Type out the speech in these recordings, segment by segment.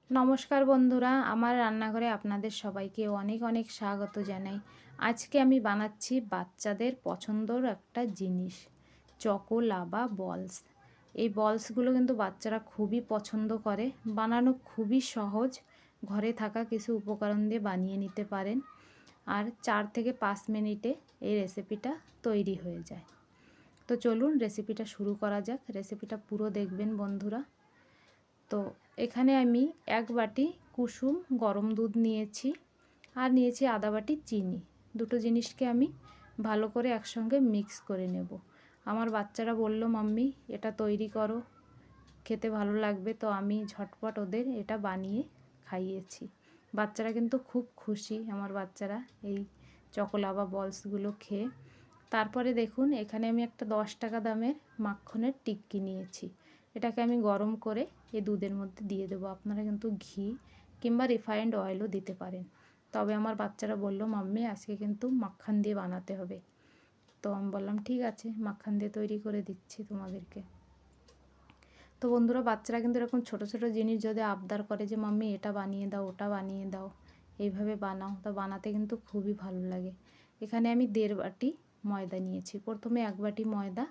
নমস্কার বন্ধুরা, আমার রান্নাঘরে আপনাদের সবাইকে অনেক অনেক স্বাগত জানাই। আজকে আমি বানাচ্ছি বাচ্চাদের পছন্দর একটা জিনিস, চকো লাভা বলস। এই বলসগুলো কিন্তু বাচ্চারা খুবই পছন্দ করে। বানানো খুবই সহজ, ঘরে থাকা কিছু উপকরণ দিয়ে বানিয়ে নিতে পারেন। আর 4 থেকে 5 মিনিটে এই রেসিপিটা তৈরি হয়ে যায়। তো চলুন রেসিপিটা শুরু করা যাক। রেসিপিটা পুরো দেখবেন বন্ধুরা। তো এখানে আমি 1 বাটি কুসুম গরম দুধ নিয়েছি, আর নিয়েছি আধা বাটি চিনি। দুটো জিনিসকে আমি ভালো করে একসঙ্গে মিক্স করে নেব। আমার বাচ্চারা বলল, মাম্মি এটা তৈরি করো, খেতে ভালো লাগবে। তো আমি ঝটপট ওদের এটা বানিয়ে খাইয়েছি। বাচ্চারা কিন্তু খুব খুশি, আমার বাচ্চারা এই চকোলাভা বলসগুলো খেয়ে। তারপরে দেখুন, এখানে আমি একটা 10 টাকা দামের মাখনের টিক্কি নিয়েছি। এটাকে আমি গরম করে এই দুধের মধ্যে দিয়ে দেবো। আপনারা কিন্তু ঘি কিংবা রিফাইন্ড অয়েলও দিতে পারেন। তবে আমার বাচ্চারা বলল, মাম্মি আজকে কিন্তু মাখন দিয়ে বানাতে হবে। তো আমি বললাম ঠিক আছে, মাখন দিয়ে তৈরি করে দিচ্ছি তোমাদেরকে। তো বন্ধুরা, বাচ্চারা কিন্তু এরকম ছোট ছোট জিনিস যদি আবদার করে যে মাম্মি এটা বানিয়ে দাও, ওটা বানিয়ে দাও, এইভাবে বানাও, তো বানাতে কিন্তু খুবই ভালো লাগে। এখানে আমি 1.5 বাটি ময়দা নিয়েছি। প্রথমে 1 বাটি ময়দা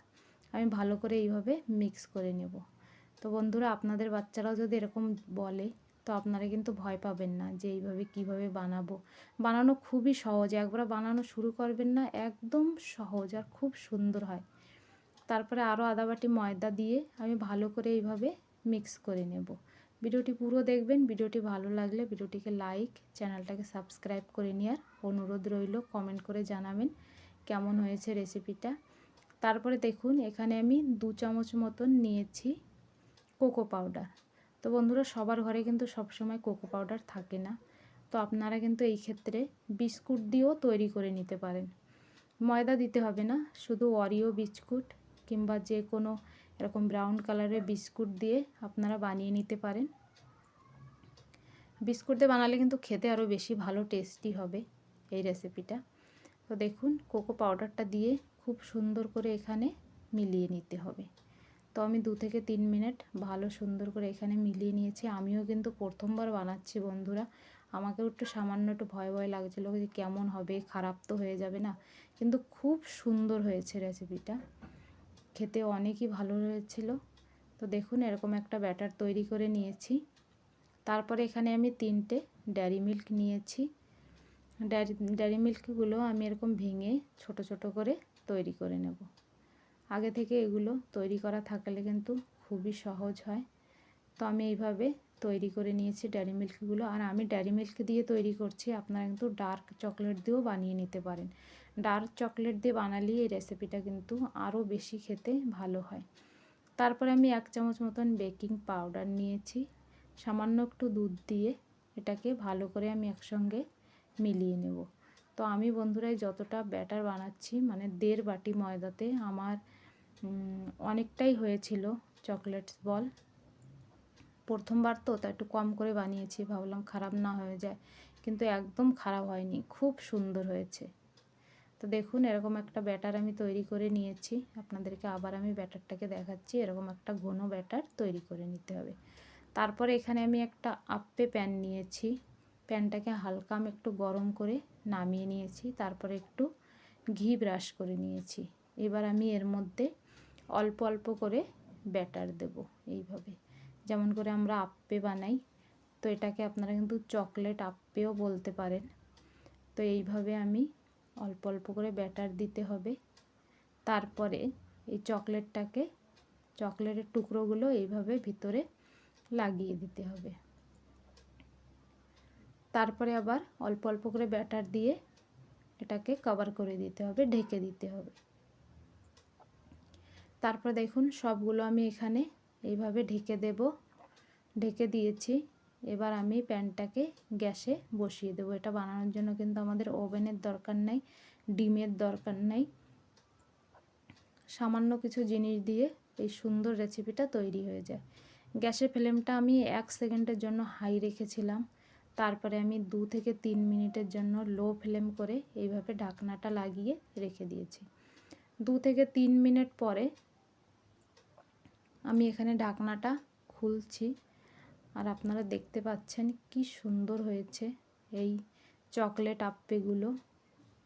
আমি ভালো করে এইভাবে মিক্স করে নেব। তো বন্ধুরা, আপনাদের বাচ্চারাও যদি এরকম বলে, তো আপনারা কিন্তু ভয় পাবেন না যে এইভাবে কিভাবে বানাবো। বানানো খুবই সহজ, একবার বানানো শুরু করবেন না, একদম সহজ আর খুব সুন্দর হয়। তারপরে আরও আধা বাটি ময়দা দিয়ে আমি ভালো করে এইভাবে মিক্স করে নেব। ভিডিওটি পুরো দেখবেন। ভিডিওটি ভালো লাগলে ভিডিওটিকে লাইক, চ্যানেলটাকে সাবস্ক্রাইব করে নেওয়ার অনুরোধ রইল। কমেন্ট করে জানাবেন কেমন হয়েছে রেসিপিটা। তারপরে দেখুন, এখানে আমি 2 চামচ মতন নিয়েছি কোকো পাউডার। তো বন্ধুরা, সবার ঘরে কিন্তু সবসময় কোকো পাউডার থাকে না। তো আপনারা কিন্তু এই ক্ষেত্রে বিস্কুট দিয়েও তৈরি করে নিতে পারেন। ময়দা দিতে হবে না, শুধু অরিও বিস্কুট কিংবা যে কোনো এরকম ব্রাউন কালারের বিস্কুট দিয়ে আপনারা বানিয়ে নিতে পারেন। বিস্কুট দিয়ে বানালে কিন্তু খেতে আরও বেশি ভালো টেস্টি হবে এই রেসিপিটা। তো দেখুন, কোকো পাউডারটা দিয়ে খুব সুন্দর করে এখানে মিলিয়ে নিতে হবে। তো আমি 2 থেকে 3 মিনিট ভালো সুন্দর করে এখানে মিলিয়ে নিয়েছি। আমিও কিন্তু প্রথমবার বানাচ্ছি বন্ধুরা, আমাকেও একটু সামান্য একটু ভয় ভয় লাগছিলো যে কেমন হবে, খারাপ তো হয়ে যাবে না। কিন্তু খুব সুন্দর হয়েছে রেসিপিটা, খেতে অনেকই ভালো হয়েছিল। তো দেখুন, এরকম একটা ব্যাটার তৈরি করে নিয়েছি। তারপরে এখানে আমি 3টে ডেয়ারি মিল্ক নিয়েছি। ডেয়ারি মিল্কগুলো আমি এরকম ভেঙে ছোট ছোট করে তৈরি করে নেব। আগে থেকে এগুলো তৈরি করা থাকলে কিন্তু খুবই সহজ হয়। তো আমি এইভাবে তৈরি করে নিয়েছি ডেয়ারি মিল্কগুলো। আর আমি ডেয়ারি মিল্ক দিয়ে তৈরি করছি, আপনারা কিন্তু ডার্ক চকলেট দিয়েও বানিয়ে নিতে পারেন। ডার্ক চকলেট দিয়ে বানালে এই রেসিপিটা কিন্তু আরও বেশি খেতে ভালো হয়। তারপরে আমি 1 চামচ মতন বেকিং পাউডার নিয়েছি। সামান্য একটু দুধ দিয়ে এটাকে ভালো করে আমি একসঙ্গে মিলিয়ে নেব। তো আমি বন্ধুরা যতটা ব্যাটার বানাচ্ছি, মানে 1.5 বাটি ময়দাতে আমার অনেকটাই হয়েছিল চকলেটস বল। প্রথমবার তো, তা একটু কম করে বানিয়েছি, ভাবলাম খারাপ না হয়ে যায়, কিন্তু একদম খারাপ হয়নি, খুব সুন্দর হয়েছে। তো দেখুন, এরকম একটা ব্যাটার আমি তৈরি করে নিয়েছি। আপনাদেরকে আবার আমি ব্যাটারটাকে দেখাচ্ছি। এরকম একটা ঘন ব্যাটার তৈরি করে নিতে হবে। তারপরে এখানে আমি একটা আপ্পে প্যান নিয়েছি। প্যানটাকে হালকা আমি একটু গরম করে নামিয়ে নিয়েছি। তারপরে একটু ঘি ব্রাশ করে নিয়েছি। এবার আমি এর মধ্যে অল্প অল্প করে ব্যাটার দেব, এইভাবে যেমন করে আমরা আপ্পে বানাই। তো এটাকে আপনারা কিন্তু চকলেট আপ্পেও বলতে পারেন। তো এইভাবে আমি অল্প অল্প করে ব্যাটার দিতে হবে। তারপরে এই চকলেটের টুকরোগুলো এইভাবে ভিতরে লাগিয়ে দিতে হবে। তারপরে আবার অল্প অল্প করে ব্যাটার দিয়ে এটাকে কভার করে দিতে হবে, ঢেকে দিতে হবে। তারপর দেখুন, সবগুলো আমি এখানে এইভাবে ঢেকে দেব। ঢেকে দিয়েছি। এবার আমি প্যানটাকে গ্যাসে বসিয়ে দেবো। এটা বানানোর জন্য কিন্তু আমাদের ওভেনের দরকার নেই, ডিমের দরকার নেই। সামান্য কিছু জিনিস দিয়ে এই সুন্দর রেসিপিটা তৈরি হয়ে যায়। গ্যাসের ফ্লেমটা আমি 1 সেকেন্ডের জন্য হাই রেখেছিলাম। তারপরে আমি 2 থেকে 3 মিনিটের জন্য লো ফ্লেম করে এইভাবে ঢাকনাটা লাগিয়ে রেখে দিয়েছি। 2 থেকে 3 মিনিট পরে আমি এখানে ঢাকনাটা খুলছি। আর আপনারা দেখতে পাচ্ছেন কি সুন্দর হয়েছে এই চকলেট আপ্পেগুলো।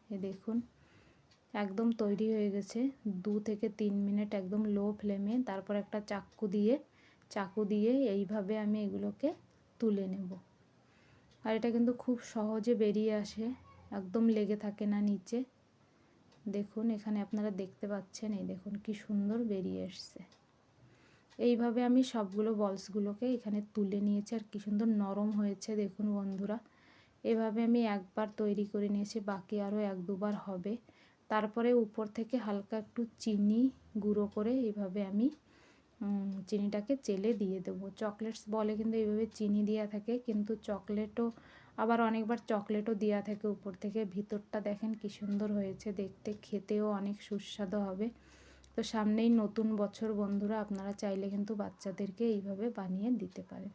এ দেখুন একদম তৈরি হয়ে গেছে। 2 থেকে 3 মিনিট একদম লো ফ্লেমে, তারপর একটা চাকু দিয়ে এইভাবে আমি এগুলোকে তুলে নেব। আর এটা কিন্তু খুব সহজে বেরিয়ে আসে, একদম লেগে থাকে না নিচে। দেখুন এখানে আপনারা দেখতে পাচ্ছেন, এই দেখুন কি সুন্দর বেরিয়ে এসছে। এইভাবে আমি সবগুলো বলসগুলোকে এখানে তুলে নিয়েছি, আর কি সুন্দর নরম হয়েছে দেখুন বন্ধুরা। এভাবে আমি একবার তৈরি করে নিয়েছি, বাকি আরও 1-2 বার হবে। তারপরে উপর থেকে হালকা একটু চিনি গুঁড়ো করে এইভাবে আমি চিনিটাকে চেলে দিয়ে দেবো। চকলেটস বলে কিন্তু এইভাবে চিনি দেওয়া থাকে, কিন্তু চকলেটও আবার অনেকবার চকলেটও দেওয়া থাকে উপর থেকে। ভিতরটা দেখেন কি সুন্দর হয়েছে দেখতে, খেতেও অনেক সুস্বাদু হবে। তো সামনেই নতুন বছর বন্ধুরা, আপনারা চাইলে কিন্তু বাচ্চাদেরকে এইভাবে বানিয়ে দিতে পারেন।